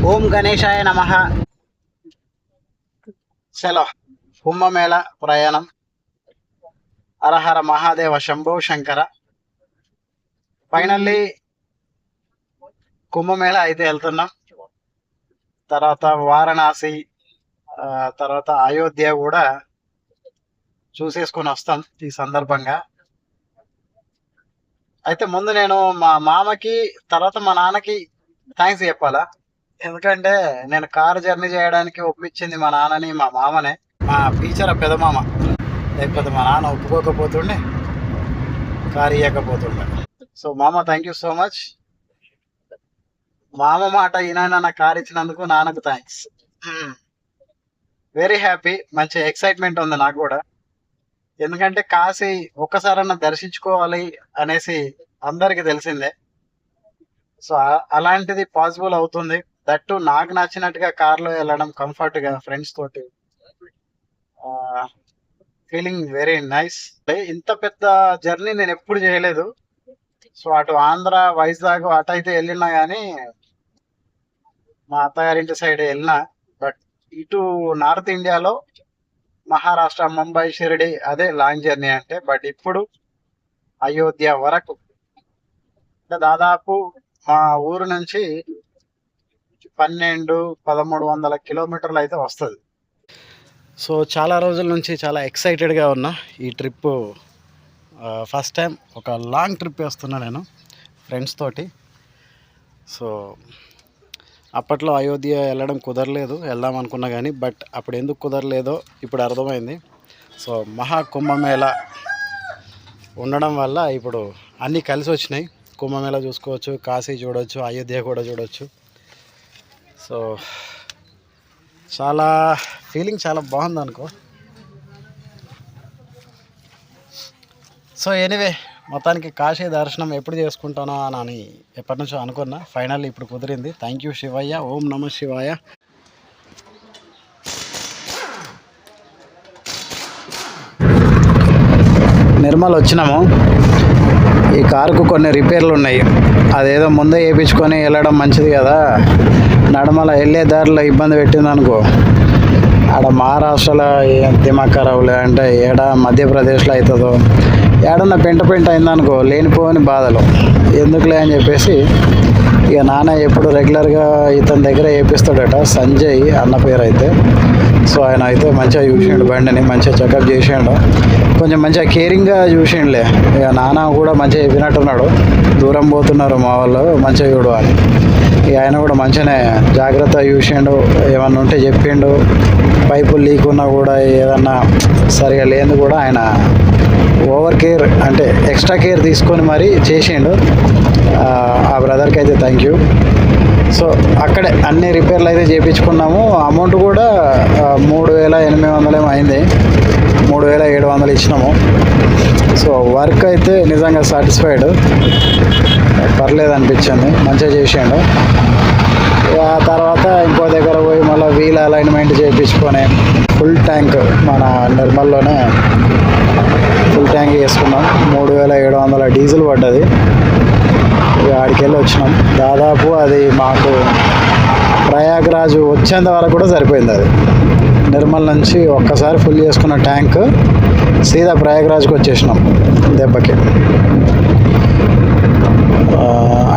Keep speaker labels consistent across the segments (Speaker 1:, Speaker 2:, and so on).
Speaker 1: ఓం గణేశాయ నమః. చలో కుంభమేళ ప్రయాణం. హరహర మహాదేవ శంభో శంకర. ఫైనల్లీ కుంభమేళ అయితే వెళ్తున్నాం. తర్వాత వారణాసి, తర్వాత అయోధ్య కూడా చూసేసుకొని వస్తాం ఈ సందర్భంగా. అయితే ముందు నేను మా మామకి తర్వాత మా నాన్నకి థ్యాంక్స్ చెప్పాలా. ఎందుకంటే నేను కారు జర్నీ చేయడానికి ఒప్పించింది మా నాన్నని మా మామనే, మా టీచర్ పెదమామ. లేకపోతే మా నాన్న ఒప్పుకోకపోతుండే, కారు ఇవ్వకపోతుండే. సో మామ థ్యాంక్ యూ సో మచ్. మామ మాట ఈయన నాకు కారు ఇచ్చినందుకు నాన్నకు థ్యాంక్స్. Very happy. మంచి ఎక్సైట్మెంట్ ఉంది నాకు కూడా. ఎందుకంటే కాశీ ఒక్కసారన్నా దర్శించుకోవాలి అనేసి అందరికి తెలిసిందే. సో అలాంటిది పాసిబుల్ అవుతుంది. దట్టు నాకు నచ్చినట్టుగా కార్లో వెళ్ళడం, కంఫర్ట్గా ఫ్రెండ్స్ తోటి. Feeling very nice. ఇంత పెద్ద జర్నీ నేను ఎప్పుడు చేయలేదు. సో అటు ఆంధ్ర, వైజాగ్ అటు అయితే వెళ్ళినా కానీ మా అత్తగారింటి సైడ్ వెళ్ళినా. బట్ ఇటు నార్త్ ఇండియాలో మహారాష్ట్ర, ముంబై, షిరిడి అదే లాంగ్ జర్నీ అంటే. బట్ ఇప్పుడు అయోధ్య వరకు అంటే దాదాపు మా ఊరు నుంచి 1200-1300 కిలోమీటర్లు అయితే వస్తుంది. సో చాలా రోజుల నుంచి చాలా ఎక్సైటెడ్గా ఉన్నా. ఈ ట్రిప్పు ఫస్ట్ టైం ఒక లాంగ్ ట్రిప్ వేస్తున్నా నేను ఫ్రెండ్స్ తోటి. సో అప్పట్లో అయోధ్య వెళ్ళడం కుదరలేదు, వెళ్దాం అనుకున్నా కానీ. బట్ అప్పుడు ఎందుకు కుదరలేదో ఇప్పుడు అర్థమైంది. సో మహాకుంభమేళ ఉండడం వల్ల ఇప్పుడు అన్నీ కలిసి వచ్చినాయి. కుంభమేళ చూసుకోవచ్చు, కాశీ చూడవచ్చు, అయోధ్య కూడా చూడవచ్చు. సో చాలా ఫీలింగ్ చాలా బాగుంది అనుకో. సో ఎనీవే మొత్తానికి కాశీ దర్శనం ఎప్పుడు చేసుకుంటానో అని ఎప్పటి నుంచో అనుకున్నా. ఫైనల్ ఇప్పుడు కుదిరింది. Thank you Shivayya. ఓం నమః శివాయ. నిర్మల్ వచ్చినాము. ఈ కారుకు కొన్ని రిపేర్లు ఉన్నాయి. అదేదో ముందే వేయించుకొని వెళ్ళడం మంచిది కదా. నడమల వెళ్ళే దారిలో ఇబ్బంది పెట్టింది అనుకో, ఆడ మహారాష్ట్రలో దిమాకరావులే అంటే ఏడ మధ్యప్రదేశ్లో అవుతుందో ఏడన్నా పెంట అయిందనుకో, లేనిపోని బాధలు ఎందుకులే అని చెప్పేసి ఇక నాన్న ఎప్పుడు రెగ్యులర్గా ఇతని దగ్గర వేపిస్తాడట. సంజయ్ అన్న పేరు అయితే. సో ఆయన అయితే మంచిగా చూసిండు బండిని, మంచిగా చెకప్ చేసిండు, కొంచెం మంచిగా కేరింగ్గా చూసిండులే. ఇక నాన్న కూడా మంచిగా చెప్పినట్టున్నాడు, దూరం పోతున్నారు మా వాళ్ళు మంచిగా చూడు అని. ఇక ఆయన కూడా మంచిగానే జాగ్రత్త చూసిండు, ఏమన్నా ఉంటే చెప్పిండు. పైపులు లీక్ ఉన్నా కూడా ఏదన్నా సరిగా లేని కూడా ఆయన ఓవర్ కేర్ అంటే ఎక్స్ట్రా కేర్ తీసుకొని మరీ చేసిండు. ఆ బ్రదర్కి అయితే థ్యాంక్ యూ. సో అక్కడే అన్ని రిపేర్లు అయితే చేయించుకున్నాము. అమౌంట్ కూడా 3800 ఏమో అయింది. 3700 ఇచ్చినాము. సో వర్క్ అయితే నిజంగా సాటిస్ఫైడ్, పర్లేదు అనిపించింది, మంచిగా చేసాడు. ఆ తర్వాత ఇంకో దగ్గర పోయి మళ్ళీ వీల్ అలైన్మెంట్ చేయించుకొని ఫుల్ ట్యాంక్ మన నిర్మల్లోనే ఫుల్ ట్యాంక్ చేసుకున్నాం. 3700 డీజిల్ పడ్డది. ఆడికి వెళ్ళి వచ్చినాం. దాదాపు అది మాకు ప్రయాగ్రాజ్ వచ్చేంత వరకు కూడా సరిపోయింది. అది నిర్మల్ నుంచి ఒక్కసారి ఫుల్ చేసుకున్న ట్యాంక్ సీదా ప్రయాగ్రాజ్కి వచ్చేసినాం దెబ్బకి.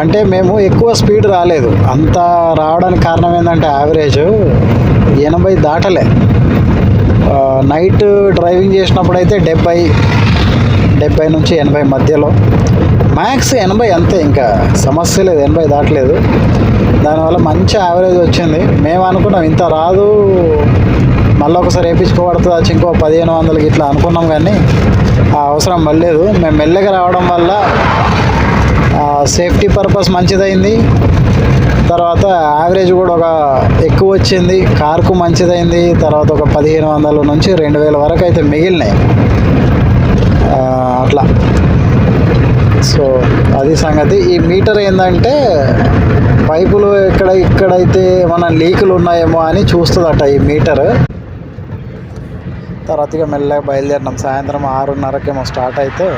Speaker 1: అంటే మేము ఎక్కువ స్పీడ్ రాలేదు. అంత రావడానికి కారణం ఏంటంటే యావరేజ్ 80 దాటలే. నైట్ డ్రైవింగ్ చేసినప్పుడు అయితే 70 నుంచి 80 మధ్యలో, మ్యాక్స్ 80 అంతే, ఇంకా సమస్య లేదు, 80 దాటలేదు. దానివల్ల మంచి యావరేజ్ వచ్చింది. మేము అనుకున్నాం ఇంత రాదు, మళ్ళీ ఒకసారి వేయించుకోబడుతుంది వచ్చి ఇంకో 1500 ఇట్లా అనుకున్నాం, కానీ ఆ అవసరం పడలేదు. మేము మెల్లగా రావడం వల్ల సేఫ్టీ పర్పస్ మంచిదైంది. తర్వాత యావరేజ్ కూడా ఒక ఎక్కువ వచ్చింది, కార్కు మంచిదైంది. తర్వాత ఒక 1500 నుంచి 2000 వరకు అయితే మిగిలినాయి అట్లా. సో అది సంగతి. ఈ మీటర్ ఏంటంటే పైపులు ఇక్కడైతే మన లీకులు ఉన్నాయేమో అని చూస్తుందట ఈ మీటర్. తర్వాత ఇక మెల్లగా బయలుదేరినాం. సాయంత్రం 6:30కేమో స్టార్ట్ అయితే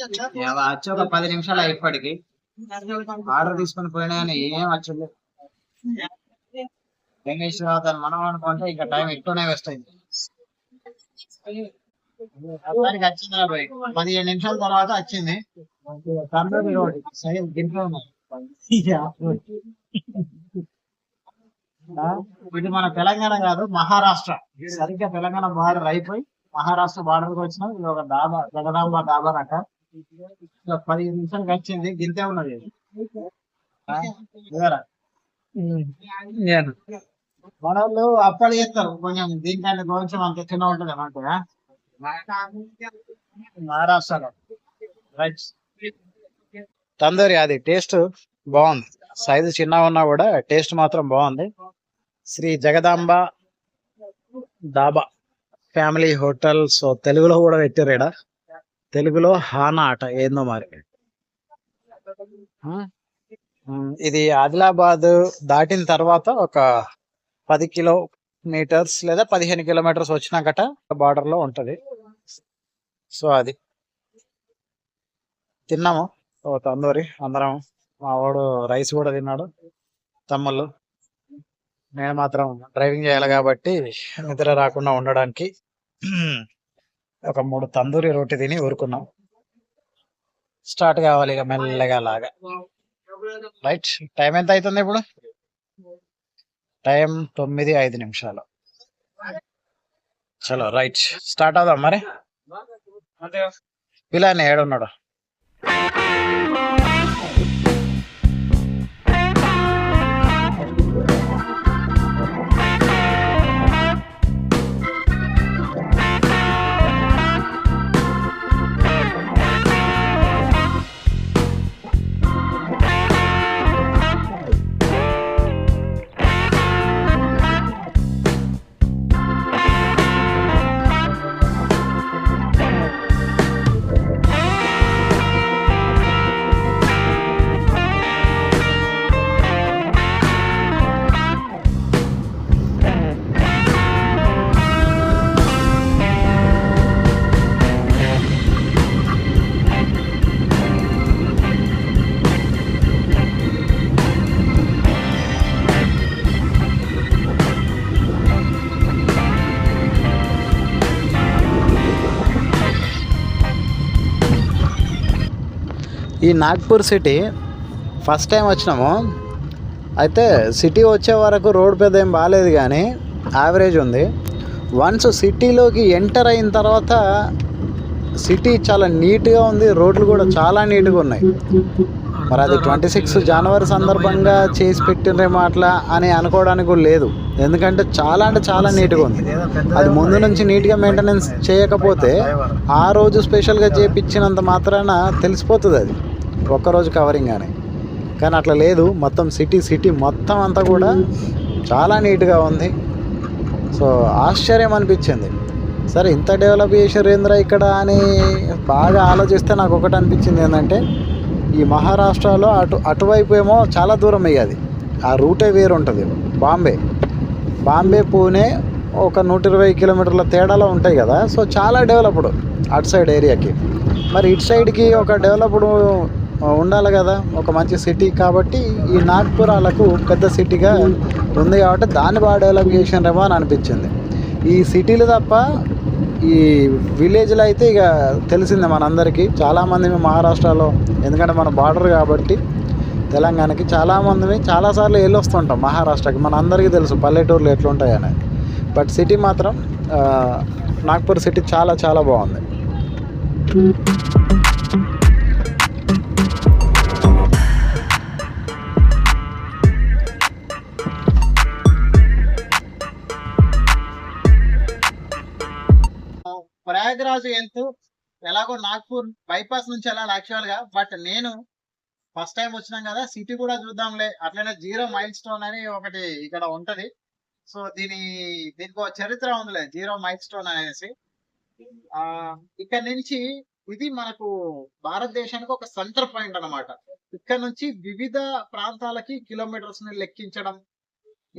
Speaker 1: వచ్చి ఒక 10 నిమిషాలు ఇప్పటికి ఆర్డర్ తీసుకొని పోయినా కానీ ఏం వచ్చింది. వెంకటేశ్వర మనం అనుకుంటే ఇంకా టైం ఎక్కువనే వేస్ట్ అయింది. మొత్తానికి వచ్చింది 15 నిమిషాల తర్వాత వచ్చింది. తందూరి రోడ్ దీంట్లో ఉన్నాయి. ఇది మన తెలంగాణ కాదు, మహారాష్ట్ర. సరిగ్గా తెలంగాణ బార్డర్ అయిపోయి మహారాష్ట్ర బార్డర్ కి వచ్చినాం. ఇది ఒక డాబా, జగదాంబ డాబా అట. 15 నిమిషాలకి వచ్చింది. గింతే ఉన్నది. మన వాళ్ళు అప్పలు చేస్తారు కొంచెం, దీనికంటే కొంచెం అంత చిన్న ఉంటుంది అన్నట్టుగా మహారాష్ట్రలో. రైట్, తందూరి అది టేస్ట్ బాగుంది. సైజు చిన్నగా ఉన్నా కూడా టేస్ట్ మాత్రం బాగుంది. శ్రీ జగదాంబ డాబా ఫ్యామిలీ హోటల్. సో తెలుగులో కూడా పెట్టారు ఈడ. తెలుగులో హానా ఆట ఏందో మరి. ఇది ఆదిలాబాద్ దాటిన తర్వాత ఒక 10 కిలోమీటర్స్ లేదా 15 కిలోమీటర్స్ వచ్చినాకట బార్డర్ లో ఉంటది. సో అది తిన్నాము ఓ తందూరి అందరం. మా వాడు రైస్ కూడా తిన్నాడు, తమ్ముళ్ళు. నేను మాత్రం డ్రైవింగ్ చేయాలి కాబట్టి నిద్ర రాకుండా ఉండడానికి ఒక 3 తందూరి రోటీ తిని ఊరుకున్నాం. స్టార్ట్ కావాలి ఇక మెల్లగా లాగా. రైట్, టైం ఎంత అవుతుంది ఇప్పుడు? టైం 9:05. చలో రైట్, స్టార్ట్ అవుదాం మరి. పిల్లని ఏడున్నాడు? ఈ నాగ్పూర్ సిటీ ఫస్ట్ టైం వచ్చినాము. అయితే సిటీ వచ్చే వరకు రోడ్ పెద్ద ఏం బాగాలేదు కానీ యావరేజ్ ఉంది. వన్స్ సిటీలోకి ఎంటర్ అయిన తర్వాత సిటీ చాలా నీట్గా ఉంది, రోడ్లు కూడా చాలా నీట్గా ఉన్నాయి. మరి అది 26 జనవరి సందర్భంగా చేసి పెట్టినరేమో అట్లా అని అనుకోవడానికి కూడా లేదు. ఎందుకంటే చాలా అంటే చాలా నీట్గా ఉంది. అది ముందు నుంచి నీట్గా మెయింటెనెన్స్ చేయకపోతే ఆ రోజు స్పెషల్గా చేయించినంత మాత్రాన తెలిసిపోతుంది అది ఒక్కరోజు కవరింగ్ అని. కానీ అట్లా లేదు, మొత్తం సిటీ మొత్తం అంతా కూడా చాలా నీట్గా ఉంది. సో ఆశ్చర్యం అనిపించింది. సరే ఇంత డెవలప్ చేశారు ఏంద్రా ఇక్కడ అని బాగా ఆలోచిస్తే నాకు ఒకటి అనిపించింది ఏంటంటే, ఈ మహారాష్ట్రలో అటువైపు ఏమో చాలా దూరం అయ్యేది, ఆ రూటే వేరు ఉంటుంది. బాంబే పూణే ఒక 120 కిలోమీటర్ల తేడాలో ఉంటాయి కదా. సో చాలా డెవలప్డ్ అటు సైడ్ ఏరియాకి. మరి ఇటు సైడ్కి ఒక డెవలప్డ్ ఉండాలి కదా, ఒక మంచి సిటీ. కాబట్టి ఈ నాగ్పూర్ వాళ్ళకు పెద్ద సిటీగా ఉంది కాబట్టి దాన్ని బాగా డెవలప్ చేసినారేమో అని అనిపించింది. ఈ సిటీలు తప్ప ఈ విలేజ్లో అయితే ఇక తెలిసిందే మనందరికీ. చాలామంది మేము మహారాష్ట్రలో, ఎందుకంటే మన బార్డర్ కాబట్టి తెలంగాణకి చాలామంది చాలాసార్లు వెళ్ళొస్తుంటాం మహారాష్ట్రకి. మన అందరికీ తెలుసు పల్లెటూర్లు ఎట్లుంటాయని. బట్ సిటీ మాత్రం నాగ్పూర్ సిటీ చాలా చాలా బాగుంది. ప్రయాగరాజ్ వెళ్తూ ఎలాగో నాగ్పూర్ బైపాస్ నుంచి వెళ్ళాలి యాక్చువల్గా. బట్ నేను ఫస్ట్ టైం వచ్చినాం కదా, సిటీ కూడా చూద్దాంలే. అట్లనే 0 మైల్ స్టోన్ అని ఒకటి ఇక్కడ ఉంటది. సో దీనికి ఒక చరిత్ర ఉందిలే, 0 మైల్ స్టోన్ అనేసి. ఇక్కడ నుంచి ఇది మనకు భారతదేశానికి ఒక సెంటర్ పాయింట్ అన్నమాట. ఇక్కడ నుంచి వివిధ ప్రాంతాలకి కిలోమీటర్స్ ని లెక్కించడం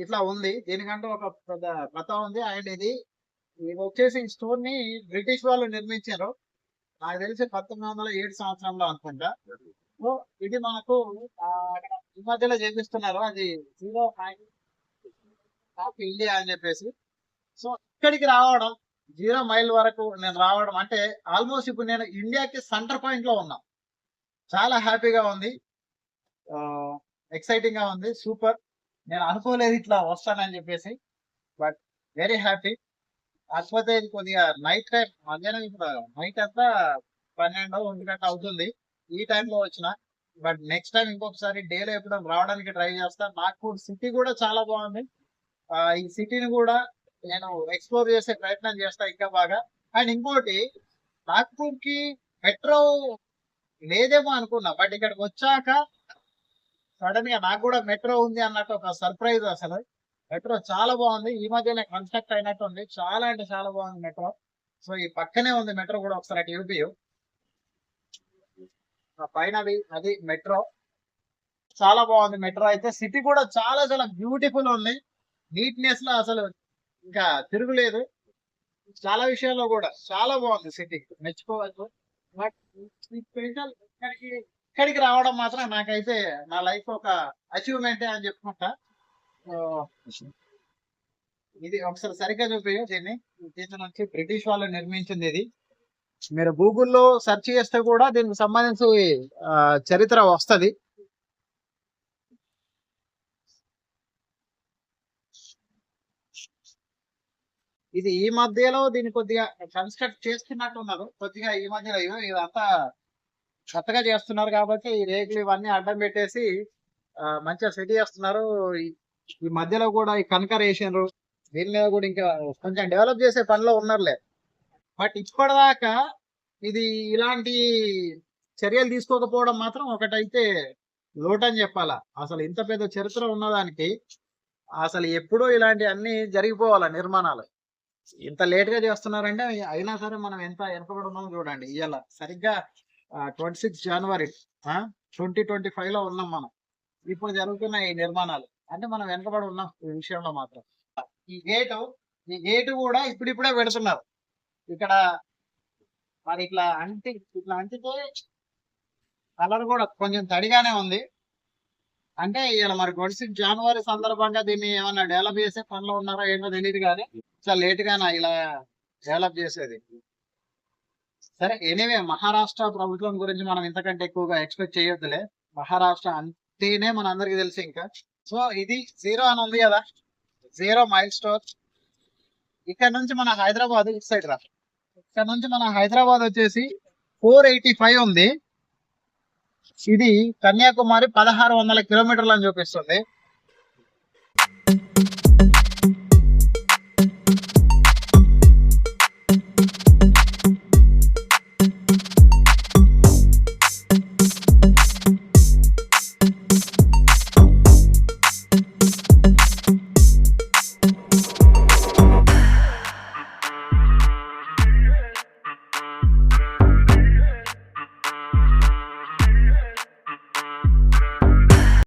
Speaker 1: ఇట్లా ఉంది. దీనికంటే ఒక పెద్ద కథ ఉంది. అండ్ ఇది వచ్చేసి ఈ స్టోన్ ని బ్రిటిష్ వాళ్ళు నిర్మించారు.
Speaker 2: నాకు తెలిసి 1907 సంవత్సరంలో అనుకుంటా. సో ఇది మనకు అక్కడ ఈ మధ్యలో చేపిస్తున్నారు, అది జీరో ఆఫ్ ఇండియా అని చెప్పేసి. సో ఇక్కడికి రావడం, 0 మైల్ వరకు నేను రావడం అంటే ఆల్మోస్ట్ ఇప్పుడు నేను ఇండియాకి సెంటర్ పాయింట్ లో ఉన్నా. చాలా హ్యాపీగా ఉంది, ఎక్సైటింగ్ గా ఉంది, సూపర్. నేను అనుకోలేదు ఇట్లా వస్తానని చెప్పేసి, బట్ వెరీ హ్యాపీ. కాకపోతే ఇది కొద్దిగా నైట్ టైం, మధ్యాహ్నం ఇప్పుడు నైట్ అంతా 12 1 గంట అవుతుంది ఈ టైంలో వచ్చిన. బట్ నెక్స్ట్ టైం ఇంకొకసారి డేలో ఎప్పుడైనా రావడానికి ట్రై చేస్తాను. నాగ్పూర్ సిటీ కూడా చాలా బాగుంది. ఈ సిటీని కూడా నేను ఎక్స్ప్లోర్ చేసే ప్రయత్నం చేస్తా ఇంకా బాగా. అండ్ ఇంకోటి, నాగ్పూర్ కి మెట్రో లేదేమో అనుకున్నా, బట్ ఇక్కడికి వచ్చాక సడన్ గా నాకు కూడా మెట్రో ఉంది అన్నట్టు ఒక సర్ప్రైజ్ అసలు. మెట్రో చాలా బాగుంది, ఈ మధ్యనే కన్స్ట్రక్ట్ అయినట్టు ఉంది, చాలా అంటే చాలా బాగుంది మెట్రో. సో ఈ పక్కనే ఉంది మెట్రో కూడా, ఒకసారి అటు యూపీ పైన అది మెట్రో. చాలా బాగుంది మెట్రో అయితే. సిటీ కూడా చాలా చాలా బ్యూటిఫుల్ ఉంది, నీట్నెస్ లో అసలు ఇంకా తిరుగులేదు. చాలా విషయాల్లో కూడా చాలా బాగుంది సిటీ, మెచ్చుకోవచ్చు. బట్ స్పెషల్ ఇక్కడికి రావడం మాత్రం నాకైతే నా లైఫ్ ఒక అచీవ్మెంటే అని చెప్పుకుంటా. ఇది ఒకసారి సరిగ్గా చూపించు దీన్ని. దీని నుంచి బ్రిటిష్ వాళ్ళు నిర్మించింది ఇది. మీరు గూగుల్లో సెర్చ్ చేస్తే కూడా దీనికి సంబంధించి చరిత్ర వస్తది. ఇది ఈ మధ్యలో దీన్ని కొద్దిగా కన్స్ట్రక్ట్ చేస్తున్నట్టు ఉన్నారు, కొద్దిగా ఈ మధ్యలో ఇదంతా కొత్తగా చేస్తున్నారు కాబట్టి ఈ రేకులు ఇవన్నీ అడ్డం పెట్టేసి మంచిగా సెట్ చేస్తున్నారు. ఈ మధ్యలో కూడా ఈ కనకర వేసినారు, దీని మీద కూడా ఇంకా కొంచెం డెవలప్ చేసే పనిలో ఉన్నారులే. బట్ ఇప్పటిదాకా ఇది ఇలాంటి చర్యలు తీసుకోకపోవడం మాత్రం ఒకటైతే లోటని చెప్పాలా. అసలు ఇంత పెద్ద చరిత్ర ఉన్నదానికి అసలు ఎప్పుడూ ఇలాంటి అన్ని జరిగిపోవాలా నిర్మాణాలు. ఇంత లేట్ గా చేస్తున్నారంటే అయినా సరే మనం ఎంత వెనకబడి ఉన్నామో చూడండి. ఇవాళ సరిగ్గా 26 జనవరి 2025 లో ఉన్నాం మనం. ఇప్పుడు జరుగుతున్న ఈ నిర్మాణాలు అంటే మనం వెనకబడి ఉన్నాం ఈ విషయంలో మాత్రం. ఈ గేటు కూడా ఇప్పుడిప్పుడే పెడుతున్నారు ఇక్కడ. మరి ఇట్లా అంటితే కలర్ కూడా కొంచెం తడిగానే ఉంది. అంటే ఇలా మరి 26 జనవరి సందర్భంగా దీన్ని ఏమన్నా డెవలప్ చేసే పనిలో ఉన్నారో ఏంటో తెలియదు, కానీ చాలా లేట్ గానా ఇలా డెవలప్ చేసేది. సరే, ఎనీవే మహారాష్ట్ర ప్రభుత్వం గురించి మనం ఇంతకంటే ఎక్కువగా ఎక్స్పెక్ట్ చేయొద్దులే. మహారాష్ట్ర అంటేనే మన అందరికి తెలిసి ఇంకా. సో ఇది 0 అని ఉంది కదా, 0 మైల్ స్టోర్. ఇక్కడ నుంచి మన హైదరాబాద్ ఇటు సైడ్ రా. ఇక్కడ నుంచి మన హైదరాబాద్ వచ్చేసి 485 ఉంది. ఇది కన్యాకుమారి 1600 కిలోమీటర్లు అని చూపిస్తుంది.